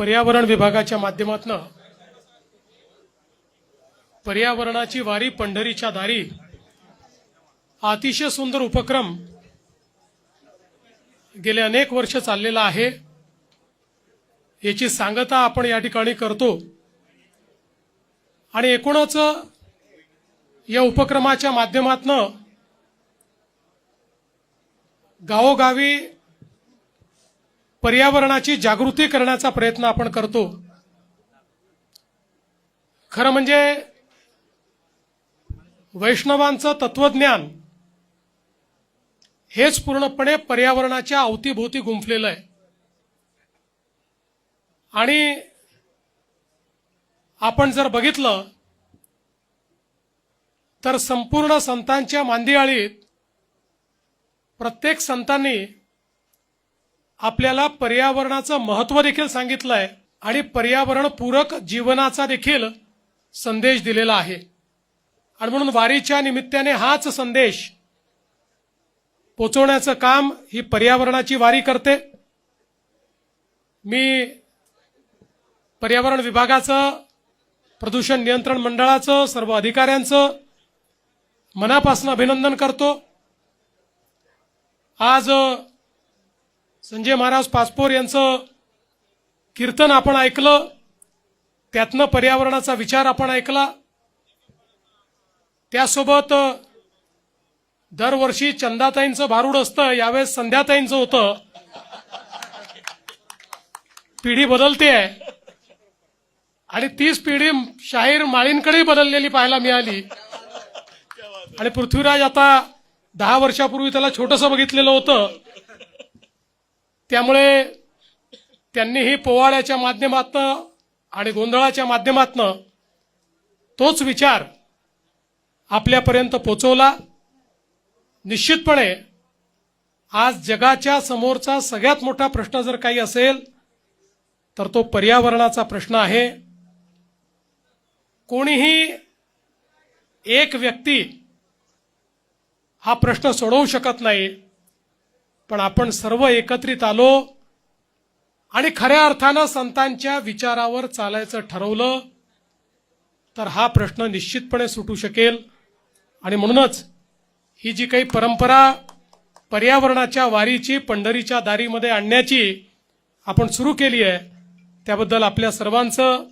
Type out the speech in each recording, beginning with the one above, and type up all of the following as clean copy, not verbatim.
पर्यावरण विभागाच्या माध्यमातून पर्यावरणाची वारी पंढरीच्या दारी हा अतिशय सुंदर उपक्रम गेले अनेक वर्ष चाललेला आहे। याची सांगता आपण या ठिकाणी करतो आणि एकूणच या उपक्रमाच्या माध्यमातून गावोगावी पर्यावरणाची जागृती करण्याचा प्रयत्न आपण करतो। खरं म्हणजे वैष्णवांचं तत्वज्ञान हेच पूर्णपणे पर्यावरणाच्या अवतीभोवती गुंफलेलं आहे आणि आपण जर बघितलं तर संपूर्ण संतांच्या मांदियाळीत प्रत्येक संतांनी आपल्याला पर्यावरणाचं महत्त्व देखील सांगितलं आहे आणि पर्यावरण पूरक जीवनाचा देखील संदेश दिलेला आहे। आणि म्हणून वारीच्या निमित्ताने हाच संदेश पोचवण्याचं काम ही पर्यावरणाची वारी करते। मी पर्यावरण विभागाचं, प्रदूषण नियंत्रण मंडळाचं, सर्व अधिकाऱ्यांचं मनापासून अभिनंदन करतो। आज संजय महाराज पाचपोर यांचं कीर्तन आपण ऐकलं, त्यातनं पर्यावरणाचा विचार आपण ऐकला। त्यासोबत दरवर्षी चंदाताईंचं भारूड असतं, यावेळेस संध्याताईंचं होतं। पिढी बदलते आहे आणि तीच पिढी शाहीर माळींकडे बदललेली पाहायला मिळाली आणि पृथ्वीराज आता 10 वर्षापूर्वी त्याला छोटंसं बघितलेलं होतं। त्यामुळे त्यांनीही पोवाड्याच्या माध्यमातून आणि गोंधळाच्या माध्यमातून तोच विचार आपल्यापर्यंत पोचवला। निश्चितपणे आज जगाच्या समोरचा सगळ्यात मोठा प्रश्न जर काही असेल तर तो पर्यावरणाचा प्रश्न आहे। कोणीही एक व्यक्ती हा प्रश्न सोडवू शकत नाही, पण आपण सर्व एकत्रित आलो आणि खऱ्या अर्थानं संतांच्या विचारावर चालायचं ठरवलं तर हा प्रश्न निश्चितपणे सुटू शकेल। आणि म्हणूनच ही जी काही परंपरा पर्यावरणाच्या वारीची पंढरीच्या दारीमध्ये आणण्याची आपण सुरू केली आहे त्याबद्दल आपल्या सर्वांचं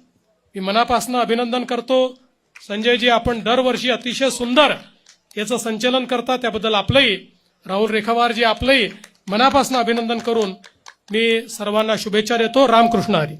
मी मनापासून अभिनंदन करतो। संजयजी, आपण दरवर्षी अतिशय सुंदर याचं संचलन करता, त्याबद्दल आपलंही, राहुल रेखावारजी आपलंही मनापासून अभिनंदन करून मी सर्वांना शुभेच्छा देतो। रामकृष्ण हरी।